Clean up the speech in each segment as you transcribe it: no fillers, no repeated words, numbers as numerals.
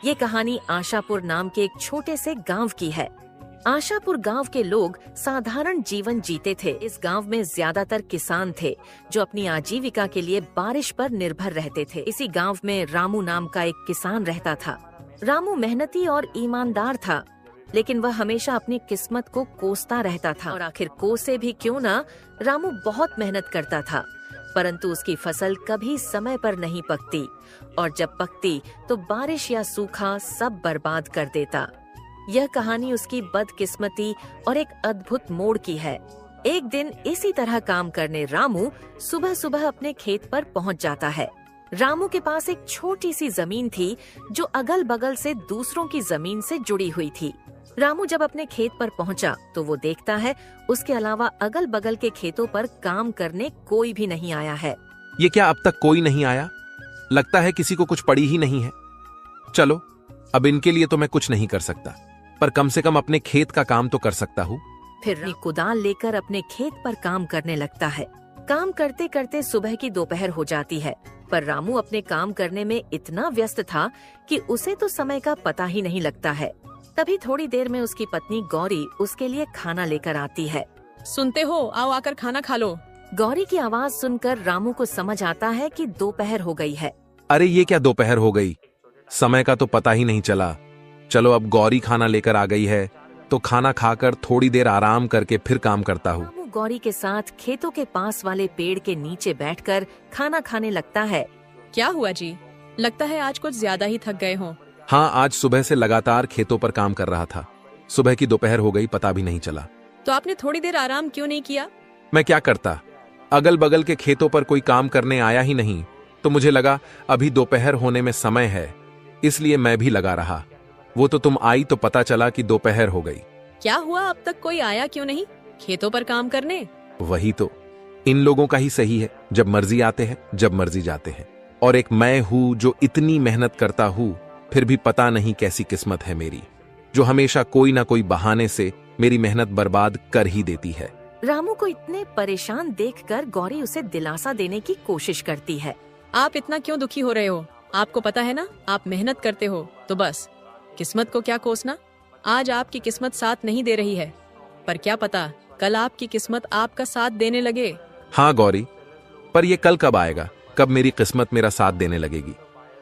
ये कहानी आशापुर नाम के एक छोटे से गांव की है। आशापुर गांव के लोग साधारण जीवन जीते थे। इस गांव में ज्यादातर किसान थे जो अपनी आजीविका के लिए बारिश पर निर्भर रहते थे। इसी गांव में रामू नाम का एक किसान रहता था। रामू मेहनती और ईमानदार था, लेकिन वह हमेशा अपनी किस्मत को कोसता रहता था। और आखिर कोसे भी क्यों ना, रामू बहुत मेहनत करता था, परंतु उसकी फसल कभी समय पर नहीं पकती, और जब पकती तो बारिश या सूखा सब बर्बाद कर देता। यह कहानी उसकी बदकिस्मती और एक अद्भुत मोड़ की है। एक दिन इसी तरह काम करने रामू सुबह सुबह अपने खेत पर पहुंच जाता है। रामू के पास एक छोटी सी जमीन थी जो अगल बगल से दूसरों की जमीन से जुड़ी हुई थी। रामू जब अपने खेत पर पहुंचा तो वो देखता है उसके अलावा अगल बगल के खेतों पर काम करने कोई भी नहीं आया है। ये क्या, अब तक कोई नहीं आया? लगता है किसी को कुछ पड़ी ही नहीं है। चलो, अब इनके लिए तो मैं कुछ नहीं कर सकता, पर कम से कम अपने खेत का काम तो कर सकता हूँ। फिर रामू कुदाल लेकर अपने खेत पर काम करने लगता है। काम करते करते सुबह की दोपहर हो जाती है, पर रामू अपने काम करने में इतना व्यस्त था कि उसे तो समय का पता ही नहीं लगता है। तभी थोड़ी देर में उसकी पत्नी गौरी उसके लिए खाना लेकर आती है। सुनते हो, आओ आकर खाना खा लो। गौरी की आवाज सुनकर रामू को समझ आता है कि दोपहर हो गई है। अरे ये क्या, दोपहर हो गई? समय का तो पता ही नहीं चला। चलो, अब गौरी खाना लेकर आ गई है तो खाना खाकर थोड़ी देर आराम करके फिर काम करता हूँ। रामू गौरी के साथ खेतों के पास वाले पेड़ के नीचे बैठकर खाना खाने लगता है। क्या हुआ जी? लगता है आज कुछ ज्यादा ही थक गए हो। हाँ, आज सुबह से लगातार खेतों पर काम कर रहा था। सुबह की दोपहर हो गई, पता भी नहीं चला। तो आपने थोड़ी देर आराम क्यों नहीं किया? मैं क्या करता, अगल बगल के खेतों पर कोई काम करने आया ही नहीं, तो मुझे लगा अभी दोपहर होने में समय है, इसलिए मैं भी लगा रहा। वो तो तुम आई तो पता चला कि दोपहर हो गई। क्या हुआ, अब तक कोई आया क्यों नहीं खेतों पर काम करने? वही तो, इन लोगों का ही सही है, जब मर्जी आते हैं, जब मर्जी जाते हैं। और एक मैं हूँ जो इतनी मेहनत करता हूँ, फिर भी पता नहीं कैसी किस्मत है मेरी, जो हमेशा कोई ना कोई बहाने से मेरी मेहनत बर्बाद कर ही देती है। रामू को इतने परेशान देखकर गौरी उसे दिलासा देने की कोशिश करती है। आप इतना क्यों दुखी हो रहे हो? आपको पता है ना, आप मेहनत करते हो तो बस, किस्मत को क्या कोसना। आज आपकी किस्मत साथ नहीं दे रही है, पर क्या पता कल आपकी किस्मत आपका साथ देने लगे। हाँ गौरी, पर ये कल कब आएगा? कब मेरी किस्मत मेरा साथ देने लगेगी?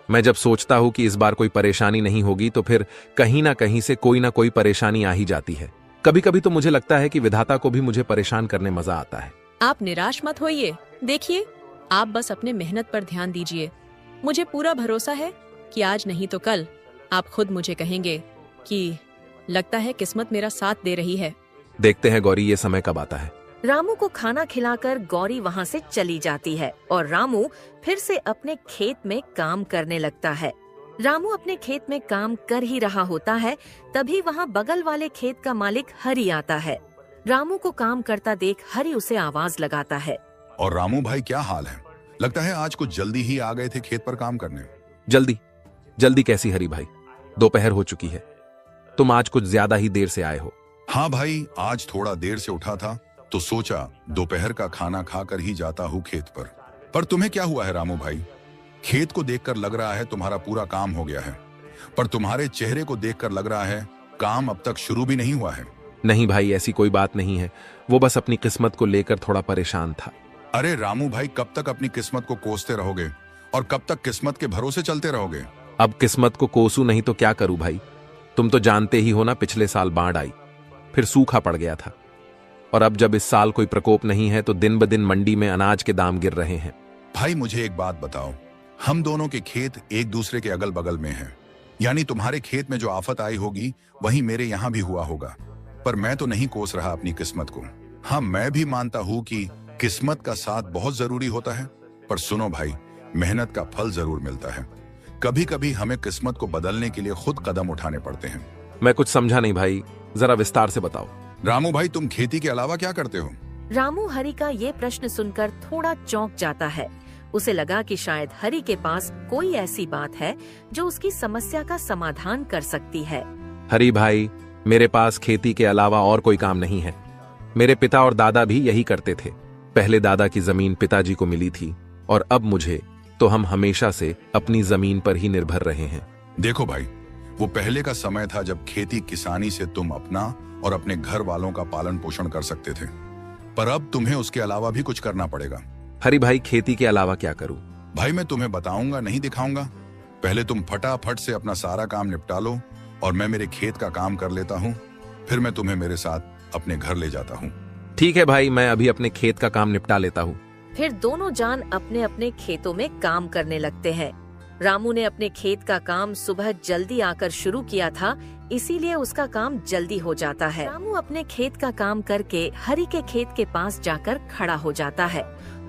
मैं जब सोचता हूँ कि इस बार कोई परेशानी नहीं होगी, तो फिर कहीं ना कहीं से कोई ना कोई परेशानी आ ही जाती है। कभी कभी तो मुझे लगता है कि विधाता को भी मुझे परेशान करने मजा आता है। आप निराश मत होइए। देखिए, आप बस अपने मेहनत पर ध्यान दीजिए। मुझे पूरा भरोसा है कि आज नहीं तो कल आप खुद मुझे कहेंगे कि लगता है किस्मत मेरा साथ दे रही है। देखते हैं गौरी, ये समय कब आता है। रामू को खाना खिलाकर गौरी वहाँ से चली जाती है और रामू फिर से अपने खेत में काम करने लगता है। रामू अपने खेत में काम कर ही रहा होता है, तभी वहाँ बगल वाले खेत का मालिक हरि आता है। रामू को काम करता देख हरि उसे आवाज लगाता है। और रामू भाई, क्या हाल है? लगता है आज कुछ जल्दी ही आ गए थे खेत पर काम करने। जल्दी जल्दी कैसी हरि भाई, दोपहर हो चुकी है। तुम आज कुछ ज्यादा ही देर से आए हो। हाँ भाई, आज थोड़ा देर से उठा था तो सोचा दोपहर का खाना खाकर ही जाता हूँ खेत पर। पर तुम्हें क्या हुआ है रामू भाई? खेत को देखकर लग रहा है तुम्हारा पूरा काम हो गया है, पर तुम्हारे चेहरे को देखकर लग रहा है काम अब तक शुरू भी नहीं हुआ है। नहीं भाई, ऐसी कोई बात नहीं है, वो बस अपनी किस्मत को लेकर थोड़ा परेशान था। अरे रामू भाई, कब तक अपनी किस्मत को कोसते रहोगे और कब तक किस्मत के भरोसे चलते रहोगे? अब किस्मत को कोसू नहीं तो क्या करूं भाई? तुम तो जानते ही हो ना, पिछले साल बाढ़ आई, फिर सूखा पड़ गया था, और अब जब इस साल कोई प्रकोप नहीं है तो दिन ब दिन मंडी में अनाज के दाम गिर रहे हैं। भाई मुझे एक बात बताओ, हम दोनों के खेत एक दूसरे के अगल बगल में हैं, यानी तुम्हारे खेत में जो आफत आई होगी वही मेरे यहाँ भी हुआ होगा, पर मैं तो नहीं कोस रहा अपनी किस्मत को। हाँ, मैं भी मानता हूँ कि किस्मत का साथ बहुत जरूरी होता है, पर सुनो भाई, मेहनत का फल जरूर मिलता है। कभी कभी हमें किस्मत को बदलने के लिए खुद कदम उठाने पड़ते हैं। मैं कुछ समझा नहीं भाई, जरा विस्तार से बताओ। रामू भाई, तुम खेती के अलावा क्या करते हो? रामू हरि का ये प्रश्न सुनकर थोड़ा चौंक जाता है। उसे लगा कि शायद हरि के पास कोई ऐसी बात है जो उसकी समस्या का समाधान कर सकती है। हरि भाई, मेरे पास खेती के अलावा और कोई काम नहीं है। मेरे पिता और दादा भी यही करते थे। पहले दादा की जमीन पिताजी को मिली थी, और अब मुझे, तो हम हमेशा से अपनी जमीन पर ही निर्भर रहे हैं। देखो भाई, वो पहले का समय था जब खेती किसानी से तुम अपना और अपने घर वालों का पालन पोषण कर सकते थे, पर अब तुम्हें उसके अलावा भी कुछ करना पड़ेगा। हरि भाई, खेती के अलावा क्या करूं? भाई मैं तुम्हें बताऊंगा, नहीं दिखाऊंगा। पहले तुम फटाफट से अपना सारा काम निपटा लो और मैं मेरे खेत का काम कर लेता हूँ, फिर मैं तुम्हें मेरे साथ अपने घर ले जाता हूँ। ठीक है भाई, मैं अभी अपने खेत का काम निपटा लेता हूँ। फिर दोनों जान अपने अपने खेतों में काम करने लगते हैं। रामू ने अपने खेत का काम सुबह जल्दी आकर शुरू किया था, इसीलिए उसका काम जल्दी हो जाता है। रामू अपने खेत का काम करके हरि के खेत के पास जाकर खड़ा हो जाता है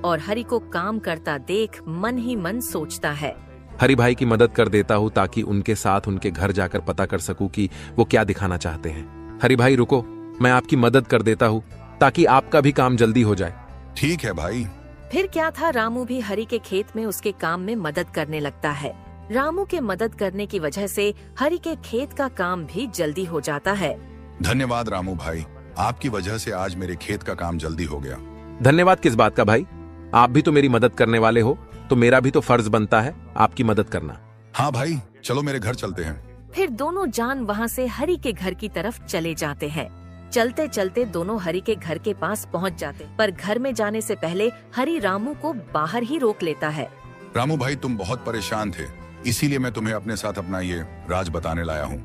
और हरि को काम करता देख मन ही मन सोचता है, हरि भाई की मदद कर देता हूँ ताकि उनके साथ उनके घर जाकर पता कर सकूं कि वो क्या दिखाना चाहते हैं। हरि भाई रुको, मैं आपकी मदद कर देता हूँ ताकि आपका भी काम जल्दी हो जाए। ठीक है भाई। फिर क्या था, रामू भी हरि के खेत में उसके काम में मदद करने लगता है। रामू के मदद करने की वजह से हरि के खेत का काम भी जल्दी हो जाता है। धन्यवाद रामू भाई, आपकी वजह से आज मेरे खेत का काम जल्दी हो गया। धन्यवाद किस बात का भाई, आप भी तो मेरी मदद करने वाले हो, तो मेरा भी तो फर्ज बनता है आपकी मदद करना। हाँ भाई, चलो मेरे घर चलते हैं। फिर दोनों जान वहाँ से हरि के घर की तरफ चले जाते हैं। चलते चलते दोनों हरि के घर के पास पहुँच जाते, पर घर में जाने से पहले हरि रामू को बाहर ही रोक लेता है। रामू भाई, तुम बहुत परेशान थे, इसीलिए मैं तुम्हें अपने साथ अपना ये राज बताने लाया हूँ।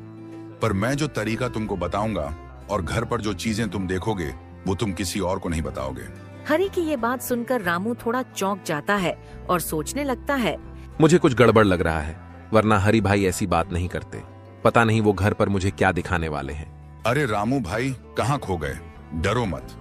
पर मैं जो तरीका तुमको बताऊंगा और घर पर जो चीजें तुम देखोगे वो तुम किसी और को नहीं बताओगे। हरि की ये बात सुनकर रामू थोड़ा चौंक जाता है और सोचने लगता है, मुझे कुछ गड़बड़ लग रहा है, वरना हरि भाई ऐसी बात नहीं करते। पता नहीं वो घर पर मुझे क्या दिखाने वाले हैं। अरे रामू भाई, कहाँ खो गए? डरो मत,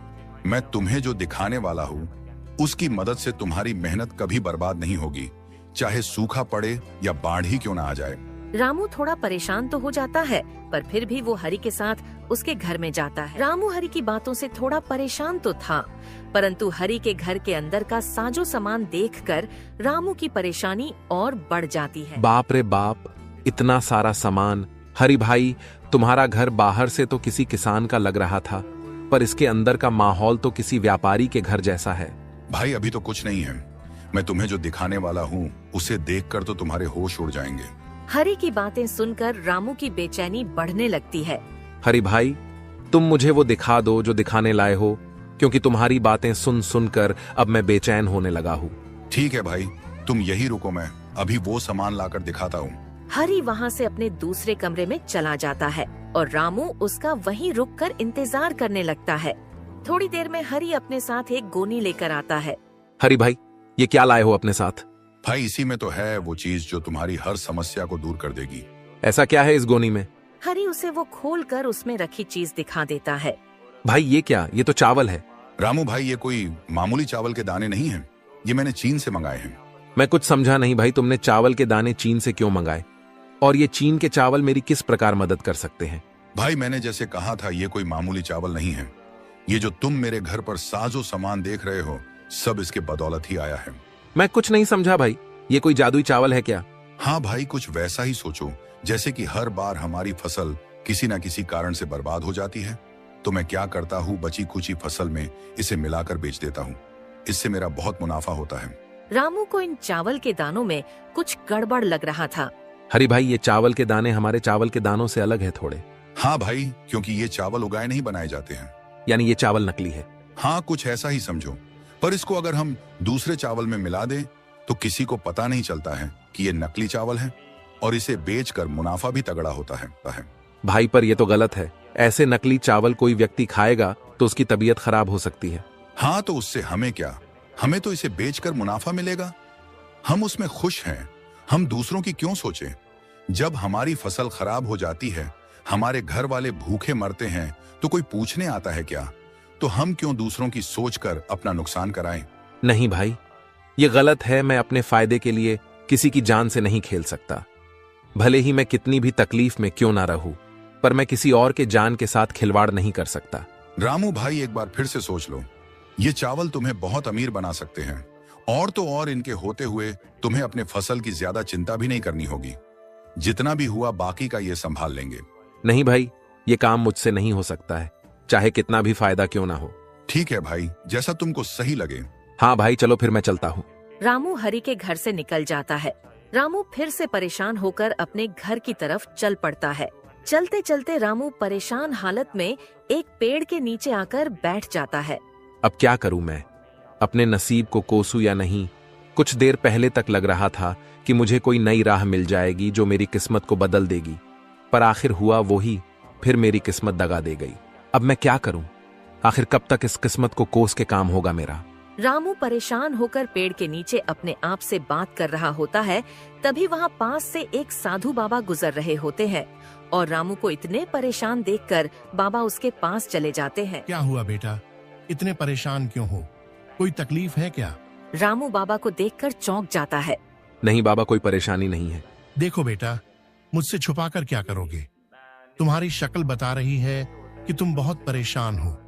मैं तुम्हें जो दिखाने वाला हूँ उसकी मदद से तुम्हारी मेहनत कभी बर्बाद नहीं होगी, चाहे सूखा पड़े या बाढ़ ही क्यों ना आ जाए। रामू थोड़ा परेशान तो हो जाता है, पर फिर भी वो हरि के साथ उसके घर में जाता है। रामू हरि की बातों से थोड़ा परेशान तो था, परंतु हरि के घर के अंदर का साजो सामान देखकर रामू की परेशानी और बढ़ जाती है। बाप रे बाप, इतना सारा सामान। हरि भाई, तुम्हारा घर बाहर से तो किसी किसान का लग रहा था, पर इसके अंदर का माहौल तो किसी व्यापारी के घर जैसा है। भाई अभी तो कुछ नहीं है, मैं तुम्हें जो दिखाने वाला हूँ उसे देखकर तो तुम्हारे होश उड़ जाएंगे। हरि की बातें सुनकर रामू की बेचैनी बढ़ने लगती है। हरि भाई, तुम मुझे वो दिखा दो जो दिखाने लाए हो, क्योंकि तुम्हारी बातें सुन सुनकर अब मैं बेचैन होने लगा हूँ। ठीक है भाई, तुम यही रुको, मैं अभी वो सामान लाकर दिखाता हूँ। हरि वहाँ से अपने दूसरे कमरे में चला जाता है और रामू उसका वहीं रुककर इंतजार करने लगता है। थोड़ी देर में हरि अपने साथ एक गोनी लेकर आता है। हरि भाई, ये क्या लाए हो अपने साथ? भाई इसी में तो है वो चीज जो तुम्हारी हर समस्या को दूर कर देगी। ऐसा क्या है इस गोनी में? हरि उसे वो खोलकर उसमें रखी चीज दिखा देता है। भाई ये क्या? ये तो चावल है। रामू भाई, ये कोई मामूली चावल के दाने नहीं हैं, ये मैंने चीन से मंगाए हैं। मैं कुछ समझा नहीं भाई, तुमने चावल के दाने चीन से क्यों मंगाए? और ये चीन के चावल मेरी किस प्रकार मदद कर सकते हैं? भाई मैंने जैसे कहा था, ये कोई मामूली चावल नहीं है। ये जो तुम मेरे घर पर साजो सामान देख रहे हो, सब इसके बदौलत ही आया है। मैं कुछ नहीं समझा भाई, ये कोई जादुई चावल है क्या? हाँ भाई, कुछ वैसा ही सोचो जैसे कि हर बार हमारी फसल किसी न किसी कारण से बर्बाद हो जाती है, तो मैं क्या करता हूँ, बची कुची फसल में इसे मिलाकर बेच देता हूँ। इससे मेरा बहुत मुनाफा होता है। रामू को इन चावल के दानों में कुछ गड़बड़ लग रहा था। हरि भाई, ये चावल के दाने हमारे चावल के दानों से अलग है थोड़े। हाँ भाई, क्योंकि ये चावल उगाए नहीं बनाए जाते हैं। यानी ये चावल नकली है? हाँ, कुछ ऐसा ही समझो। पर इसको अगर हम दूसरे चावल में मिला दें तो किसी को पता नहीं चलता है कि ये नकली चावल है, और इसे बेचकर मुनाफा भी तगड़ा होता है। भाई पर ये तो गलत है, ऐसे नकली चावल कोई व्यक्ति खाएगा तो उसकी तबीयत खराब हो सकती है। हाँ, तो उससे हमें क्या, हमें तो इसे बेचकर मुनाफा मिलेगा, हम उसमें खुश हैं। हम दूसरों की क्यों सोचें? जब हमारी फसल खराब हो जाती है, हमारे घर वाले भूखे मरते हैं, तो कोई पूछने आता है क्या? तो हम क्यों दूसरों की सोचकर अपना नुकसान कराएं? नहीं भाई, ये गलत है। मैं अपने फायदे के लिए किसी की जान से नहीं खेल सकता। भले ही मैं कितनी भी तकलीफ में क्यों ना रहूं, पर मैं किसी और के जान के साथ खिलवाड़ नहीं कर सकता। रामू भाई, एक बार फिर से सोच लो, ये चावल तुम्हें बहुत अमीर बना सकते हैं, और तो और इनके होते हुए तुम्हें अपने फसल की ज्यादा चिंता भी नहीं करनी होगी। जितना भी हुआ बाकी का ये संभाल लेंगे। नहीं भाई, ये काम मुझसे नहीं हो सकता है, चाहे कितना भी फायदा क्यों ना हो। ठीक है भाई, जैसा तुमको सही लगे। हाँ भाई, चलो फिर मैं चलता हूँ। रामू हरि के घर से निकल जाता है रामू फिर से परेशान होकर अपने घर की तरफ चल पड़ता है। चलते चलते रामू परेशान हालत में एक पेड़ के नीचे आकर बैठ जाता है। अब क्या करूं मैं? अपने नसीब को कोसूं या नहीं? कुछ देर पहले तक लग रहा था कि मुझे कोई नई राह मिल जाएगी जो मेरी किस्मत को बदल देगी, पर आखिर हुआ वही, फिर मेरी किस्मत दगा दे गई। अब मैं क्या करूं? आखिर कब तक इस किस्मत को कोस के काम होगा मेरा? रामू परेशान होकर पेड़ के नीचे अपने आप से बात कर रहा होता है। तभी वहाँ पास से एक साधु बाबा गुजर रहे होते हैं और रामू को इतने परेशान देखकर बाबा उसके पास चले जाते हैं। क्या हुआ बेटा, इतने परेशान क्यों हो? कोई तकलीफ है क्या? रामू बाबा को देखकर चौंक जाता है। नहीं बाबा, कोई परेशानी नहीं है। देखो बेटा, मुझसे छुपाकर क्या करोगे? तुम्हारी शक्ल बता रही है कि तुम बहुत परेशान हो।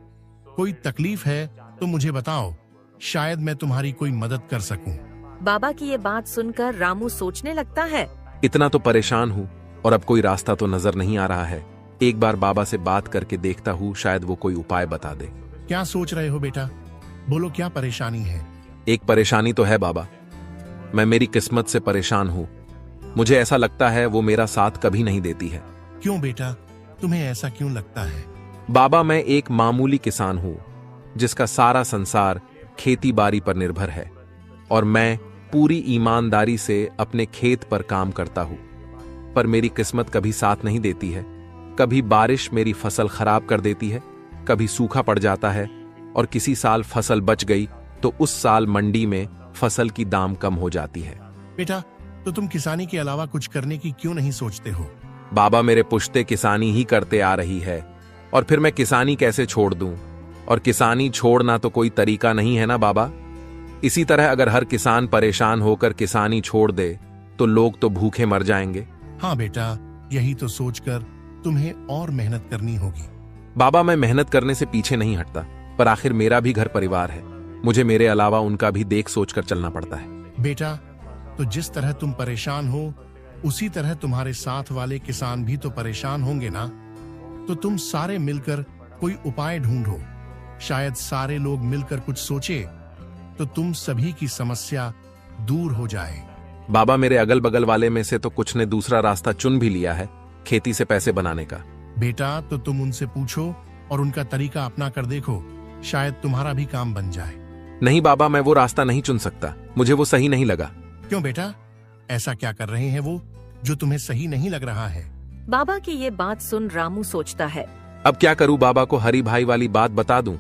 कोई तकलीफ है तो मुझे बताओ, शायद मैं तुम्हारी कोई मदद कर सकूं। बाबा की ये बात सुनकर रामू सोचने लगता है। इतना तो परेशान हूं और अब कोई रास्ता तो नजर नहीं आ रहा है। एक बार बाबा से बात करके देखता हूं, शायद वो कोई उपाय बता दे। क्या सोच रहे हो बेटा? बोलो, क्या परेशानी है? एक परेशानी तो है बाबा, मैं मेरी किस्मत से परेशान हूं। मुझे ऐसा लगता है वो मेरा साथ कभी नहीं देती है। क्यों बेटा, तुम्हें ऐसा क्यों लगता है? बाबा, मैं एक मामूली किसान हूं जिसका सारा संसार खेती बाड़ी पर निर्भर है और मैं पूरी ईमानदारी से अपने खेत पर काम करता हूं, पर मेरी किस्मत कभी साथ नहीं देती है। कभी बारिश मेरी फसल खराब कर देती है, कभी सूखा पड़ जाता है और किसी साल फसल बच गई तो उस साल मंडी में फसल की दाम कम हो जाती है। बेटा, तो तुम किसानी के अलावा कुछ करने की क्यों नहीं सोचते हो? बाबा, मेरे पुश्ते किसानी ही करते आ रही है और फिर मैं किसानी कैसे छोड़ दूं? और किसानी छोड़ना तो कोई तरीका नहीं है ना बाबा। इसी तरह अगर हर किसान परेशान होकर किसानी छोड़ दे तो लोग तो भूखे मर जाएंगे। हाँ बेटा, यही तो सोचकर तुम्हें और मेहनत करनी होगी। बाबा, मैं मेहनत करने से पीछे नहीं हटता, पर आखिर मेरा भी घर परिवार है। मुझे मेरे अलावा उनका भी देख सोचकर चलना पड़ता है। बेटा, तो जिस तरह तुम परेशान हो उसी तरह तुम्हारे साथ वाले किसान भी तो परेशान होंगे ना। तो तुम सारे मिलकर कोई उपाय ढूंढो। शायद सारे लोग मिलकर कुछ सोचे तो तुम सभी की समस्या दूर हो जाए। बाबा, मेरे अगल बगल वाले में से तो कुछ ने दूसरा रास्ता चुन भी लिया है, खेती से पैसे बनाने का। बेटा, तो तुम उनसे पूछो और उनका तरीका अपना कर देखो, शायद तुम्हारा भी काम बन जाए। नहीं बाबा, मैं वो रास्ता नहीं चुन सकता, मुझे वो सही नहीं लगा। क्यों बेटा, ऐसा क्या कर रहे हैं वो जो तुम्हें सही नहीं लग रहा है? बाबा की ये बात सुन रामू सोचता है। अब क्या करूं? बाबा को हरी भाई वाली बात बता दूं?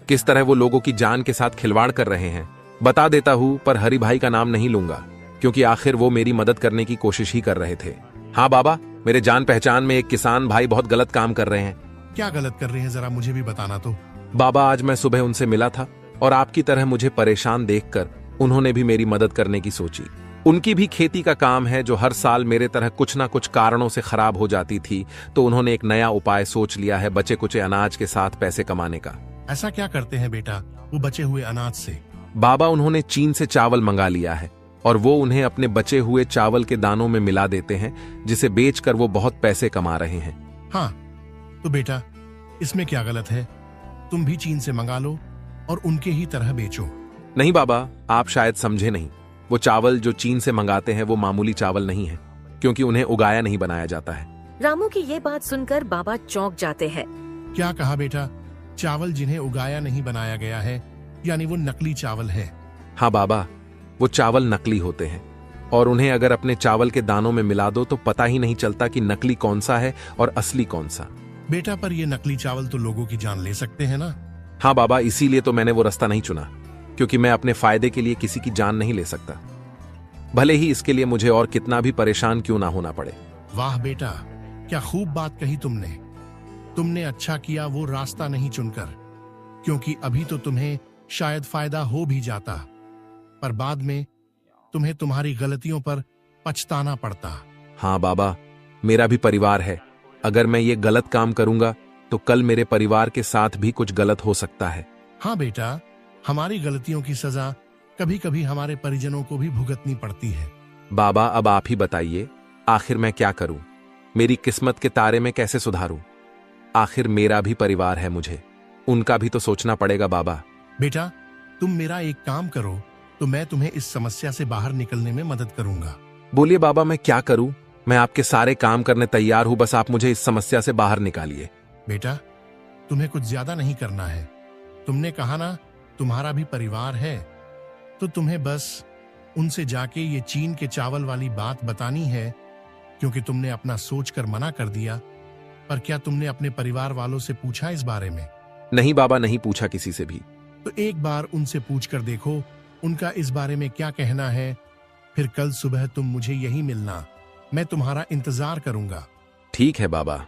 किस तरह वो लोगों की जान के साथ खिलवाड़ कर रहे हैं? बता देता हूं, पर हरी भाई का नाम नहीं लूंगा क्योंकि आखिर वो मेरी मदद करने की कोशिश ही कर रहे थे। हाँ बाबा, मेरे जान पहचान में एक किसान भाई बहुत गलत काम कर रहे हैं। क्या गलत कर रहे हैं, जरा मुझे भी बताना तो। बाबा, आज मैं सुबह उनसे मिला था और आपकी तरह मुझे परेशान देखकर उन्होंने भी मेरी मदद करने की सोची। उनकी भी खेती का काम है जो हर साल मेरे तरह कुछ ना कुछ कारणों से खराब हो जाती थी, तो उन्होंने एक नया उपाय सोच लिया है बचे कुचे अनाज के साथ पैसे कमाने का। ऐसा क्या करते हैं बेटा वो बचे हुए अनाज से? बाबा, उन्होंने चीन से चावल मंगा लिया है और वो उन्हें अपने बचे हुए चावल के दानों में मिला देते हैं, जिसे बेचकर वो बहुत पैसे कमा रहे हैं। हाँ, तो बेटा इसमें क्या गलत है? तुम भी चीन से मंगा लो और उनके ही तरह बेचो। नहीं बाबा, आप शायद समझे नहीं। वो चावल जो चीन से मंगाते हैं वो मामूली चावल नहीं है, क्योंकि उन्हें उगाया नहीं बनाया जाता है। रामू की ये बात सुनकर बाबा चौंक जाते हैं। क्या कहा बेटा? चावल जिन्हें उगाया नहीं बनाया गया है, यानी वो नकली चावल है? हाँ बाबा, वो चावल नकली होते हैं और उन्हें अगर अपने चावल के दानों में मिला दो तो पता ही नहीं चलता कि नकली कौन सा है और असली कौन सा। बेटा, पर ये नकली चावल तो लोगों की जान ले सकते हैं ना? हाँ बाबा, इसीलिए तो मैंने वो रास्ता नहीं चुना, क्योंकि मैं अपने फायदे के लिए किसी की जान नहीं ले सकता, भले ही इसके लिए मुझे और कितना भी परेशान क्यों ना होना पड़े। वाह बेटा, क्या खूब बात कही तुमने। तुमने अच्छा किया वो रास्ता नहीं चुनकर, क्योंकि अभी तो तुम्हें शायद फायदा हो भी जाता, पर बाद में तुम्हें तुम्हारी गलतियों पर पछताना पड़ता। हाँ बाबा, मेरा भी परिवार है। अगर मैं ये गलत काम करूंगा तो कल मेरे परिवार के साथ भी कुछ गलत हो सकता है। हाँ बेटा, हमारी गलतियों की सजा कभी कभी हमारे परिजनों को भी भुगतनी पड़ती है। बाबा, अब आप ही बताइए, आखिर मैं क्या करूं? मेरी किस्मत के तारे में कैसे सुधारूं? आखिर मेरा भी परिवार है, मुझे उनका भी तो सोचना पड़ेगा। बाबा बेटा, तुम मेरा एक काम करो तो मैं तुम्हें इस समस्या से बाहर निकलने में मदद करूंगा। बोलिए बाबा, मैं क्या करूं? मैं आपके सारे काम करने तैयार हूं, बस आप मुझे इस समस्या से बाहर निकालिए। बेटा, तुम्हें कुछ ज्यादा नहीं करना है। तुमने कहा ना तुम्हारा भी परिवार है, तो तुम्हें बस उनसे जाके ये चीन के चावल वाली बात बतानी है, क्योंकि तुमने अपना सोचकर मना कर दिया। पर क्या तुमने अपने परिवार वालों से पूछा इस बारे में? नहीं बाबा, नहीं पूछा किसी से भी। तो एक बार उनसे पूछकर देखो उनका इस बारे में क्या कहना है। फिर कल सुबह तुम मुझे यही मिलना, मैं तुम्हारा इंतजार करूंगा। ठीक है बाबा,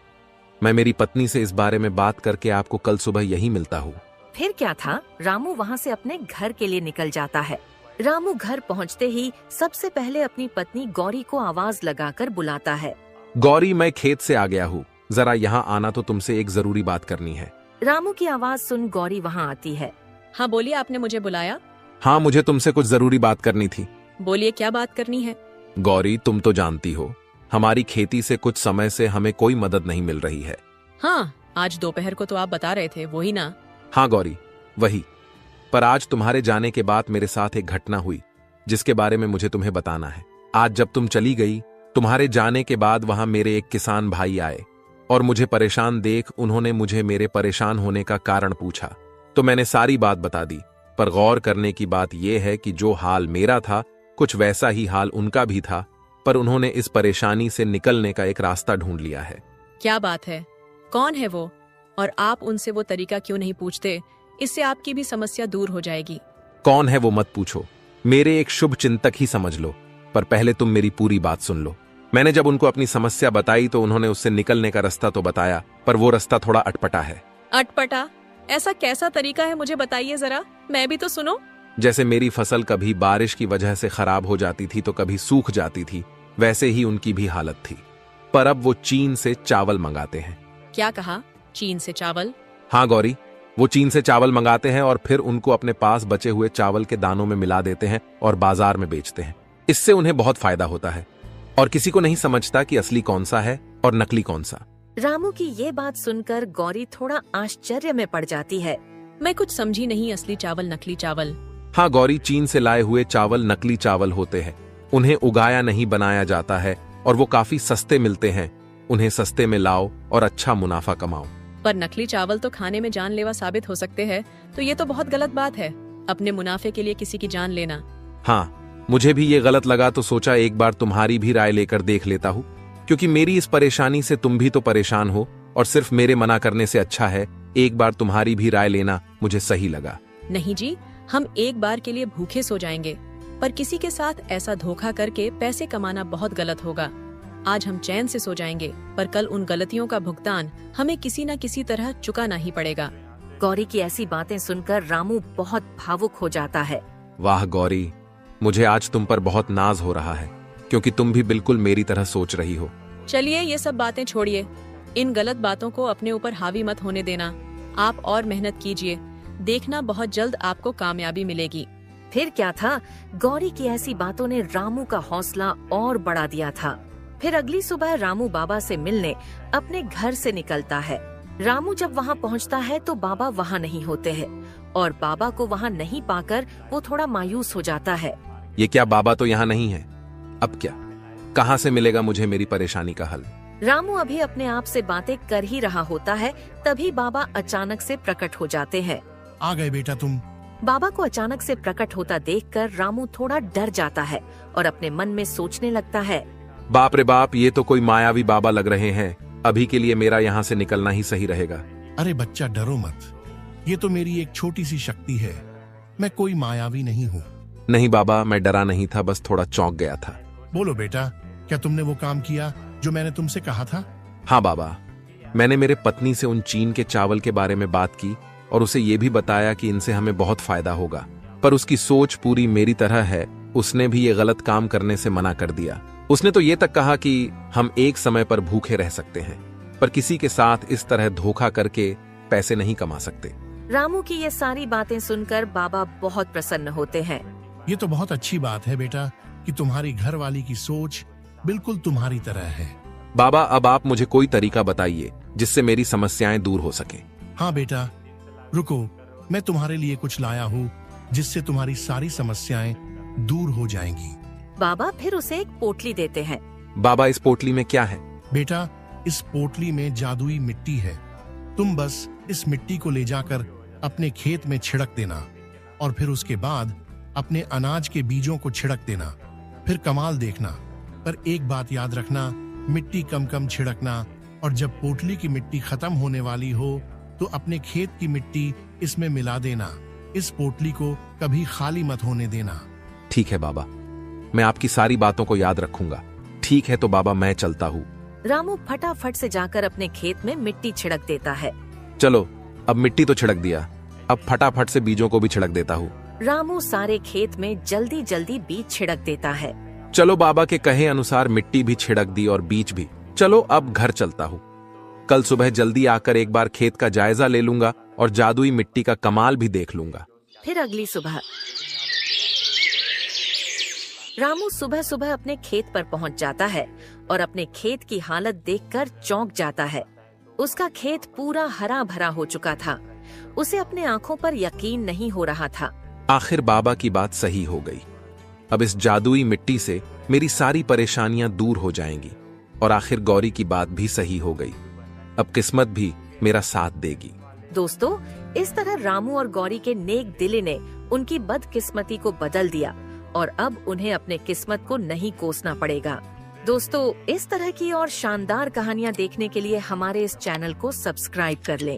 मैं मेरी पत्नी से इस बारे में बात करके आपको कल सुबह यही मिलता हूँ। फिर क्या था, रामू वहाँ से अपने घर के लिए निकल जाता है। रामू घर पहुँचते ही सबसे पहले अपनी पत्नी गौरी को आवाज लगाकर बुलाता है। गौरी, मैं खेत से आ गया हूँ, जरा यहाँ आना, तो तुमसे एक जरूरी बात करनी है। रामू की आवाज सुन गौरी वहाँ आती है। हाँ बोलिए, आपने मुझे बुलाया? हाँ, मुझे तुमसे कुछ जरूरी बात करनी थी। बोलिए, क्या बात करनी है? गौरी, तुम तो जानती हो हमारी खेती से कुछ समय से हमें कोई मदद नहीं मिल रही है। हाँ, आज दोपहर को तो आप बता रहे थे, वही ना? हाँ गौरी, वही। पर आज तुम्हारे जाने के बाद मेरे साथ एक घटना हुई जिसके बारे में मुझे तुम्हें बताना है। आज जब तुम चली गई, तुम्हारे जाने के बाद वहां मेरे एक किसान भाई आए और मुझे परेशान देख उन्होंने मुझे मेरे परेशान होने का कारण पूछा। तो मैंने सारी बात बता दी। पर गौर करने की बात यह है कि जो हाल मेरा था, कुछ वैसा ही हाल उनका भी था, पर उन्होंने इस परेशानी से निकलने का एक रास्ता ढूंढ लिया है। क्या बात है? कौन है वो? और आप उनसे वो तरीका क्यों नहीं पूछते? इससे आपकी भी समस्या दूर हो जाएगी। कौन है वो मत पूछो, मेरे एक शुभ चिंतक ही समझ लो। पर पहले तुम मेरी पूरी बात सुन लो। मैंने जब उनको अपनी समस्या बताई तो उन्होंने उससे निकलने का रास्ता तो बताया, पर वो रास्ता थोड़ा अटपटा है। अटपटा? ऐसा कैसा तरीका है, मुझे बताइए जरा, मैं भी तो सुनो। जैसे मेरी फसल कभी बारिश की वजह से खराब हो जाती थी तो कभी सूख जाती थी, वैसे ही उनकी भी हालत थी। पर अब वो चीन से चावल मंगाते हैं। क्या कहा? चीन से चावल? हाँ गौरी, वो चीन से चावल मंगाते हैं और फिर उनको अपने पास बचे हुए चावल के दानों में मिला देते हैं और बाजार में बेचते हैं। इससे उन्हें बहुत फायदा होता है और किसी को नहीं समझता कि असली कौन सा है और नकली कौन सा। रामू की ये बात सुनकर गौरी थोड़ा आश्चर्य में पड़ जाती है। मैं कुछ समझी नहीं, असली चावल नकली चावल? हाँ गौरी, चीन से लाए हुए चावल नकली चावल होते हैं। उन्हें उगाया नहीं बनाया जाता है और वो काफी सस्ते मिलते हैं। उन्हें सस्ते में लाओ और अच्छा मुनाफा कमाओ। पर नकली चावल तो खाने में जानलेवा साबित हो सकते हैं, तो ये तो बहुत गलत बात है, अपने मुनाफे के लिए किसी की जान लेना। हाँ, मुझे भी ये गलत लगा तो सोचा एक बार तुम्हारी भी राय लेकर देख लेता हूँ, क्योंकि मेरी इस परेशानी से तुम भी तो परेशान हो और सिर्फ मेरे मना करने से अच्छा है एक बार तुम्हारी भी राय लेना मुझे सही लगा। नहीं जी, हम एक बार के लिए भूखे सो जाएंगे, पर किसी के साथ ऐसा धोखा करके पैसे कमाना बहुत गलत होगा। आज हम चैन से सो जाएंगे, पर कल उन गलतियों का भुगतान हमें किसी न किसी तरह चुकाना ही पड़ेगा। गौरी की ऐसी बातें सुनकर रामू बहुत भावुक हो जाता है। वाह गौरी, मुझे आज तुम पर बहुत नाज हो रहा है, क्योंकि तुम भी बिल्कुल मेरी तरह सोच रही हो। चलिए ये सब बातें छोड़िए, इन गलत बातों को अपने ऊपर हावी मत होने देना। आप और मेहनत कीजिए, देखना बहुत जल्द आपको कामयाबी मिलेगी। फिर क्या था, गौरी की ऐसी बातों ने रामू का हौसला और बढ़ा दिया था। फिर अगली सुबह रामू बाबा से मिलने अपने घर से निकलता है। रामू जब वहाँ पहुँचता है तो बाबा वहाँ नहीं होते हैं और बाबा को वहाँ नहीं पाकर वो थोड़ा मायूस हो जाता है। ये क्या, बाबा तो यहाँ नहीं है? अब क्या, कहाँ से मिलेगा मुझे मेरी परेशानी का हल? रामू अभी अपने आप से बातें कर ही रहा होता है, तभी बाबा अचानक से प्रकट हो जाते हैं। आ गए बेटा तुम। बाबा को अचानक से प्रकट होता देखकर रामू थोड़ा डर जाता है और अपने मन में सोचने लगता है, बाप रे बाप, ये तो कोई मायावी बाबा लग रहे हैं। अभी के लिए मेरा यहाँ से निकलना ही सही रहेगा। अरे बच्चा, डरो मत, ये तो मेरी एक छोटी सी शक्ति है, मैं कोई मायावी नहीं हूँ। नहीं बाबा, मैं डरा नहीं था, बस थोड़ा चौंक गया था। बोलो बेटा, क्या तुमने वो काम किया जो मैंने तुमसे कहा था? हाँ बाबा, मैंने मेरे पत्नी से उन चीन के चावल के बारे में बात की और उसे ये भी बताया कि इनसे हमें बहुत फायदा होगा, पर उसकी सोच पूरी मेरी तरह है। उसने भी ये गलत काम करने से मना कर दिया। उसने तो ये तक कहा कि हम एक समय पर भूखे रह सकते हैं, पर किसी के साथ इस तरह धोखा करके पैसे नहीं कमा सकते। रामू की ये सारी बातें सुनकर बाबा बहुत प्रसन्न होते हैं। ये तो बहुत अच्छी बात है बेटा कि तुम्हारी घर वाली की सोच बिल्कुल तुम्हारी तरह है। बाबा, अब आप मुझे कोई तरीका बताइए जिससे मेरी समस्याएं दूर हो सके। हाँ बेटा, रुको, मैं तुम्हारे लिए कुछ लाया हूँ जिससे तुम्हारी सारी समस्याएं दूर हो जाएंगी। बाबा फिर उसे एक पोटली देते हैं। बाबा, इस पोटली में क्या है? बेटा, इस पोटली में जादुई मिट्टी है। तुम बस इस मिट्टी को ले जाकर अपने खेत में छिड़क देना और फिर उसके बाद अपने अनाज के बीजों को छिड़क देना। फिर कमाल देखना। पर एक बात याद रखना, मिट्टी कम कम छिड़कना, और जब पोटली की मिट्टी खत्म होने वाली हो तो अपने खेत की मिट्टी इसमें मिला देना। इस पोटली को कभी खाली मत होने देना। ठीक है बाबा, मैं आपकी सारी बातों को याद रखूंगा। ठीक है तो बाबा, मैं चलता हूँ। रामू फटाफट से जाकर अपने खेत में मिट्टी छिड़क देता है। चलो, अब मिट्टी तो छिड़क दिया, अब फटाफट से बीजों को भी छिड़क देता हूँ। रामू सारे खेत में जल्दी जल्दी बीज छिड़क देता है। चलो, बाबा के कहे अनुसार मिट्टी भी छिड़क दी और बीज भी। चलो, अब घर चलता हूँ। कल सुबह जल्दी आकर एक बार खेत का जायजा ले लूंगा और जादुई मिट्टी का कमाल भी देख लूंगा। फिर अगली सुबह रामू सुबह सुबह अपने खेत पर पहुंच जाता है और अपने खेत की हालत देखकर चौंक जाता है। उसका खेत पूरा हरा भरा हो चुका था। उसे अपने आंखों पर यकीन नहीं हो रहा था। आखिर बाबा की बात सही हो गई। अब इस जादुई मिट्टी से मेरी सारी परेशानियां दूर हो जाएंगी और आखिर गौरी की बात भी सही हो गई। अब किस्मत भी मेरा साथ देगी। दोस्तों, इस तरह रामू और गौरी के नेक दिले ने उनकी बदकिस्मती को बदल दिया और अब उन्हें अपने किस्मत को नहीं कोसना पड़ेगा। दोस्तों, इस तरह की और शानदार कहानियाँ देखने के लिए हमारे इस चैनल को सब्सक्राइब कर लें।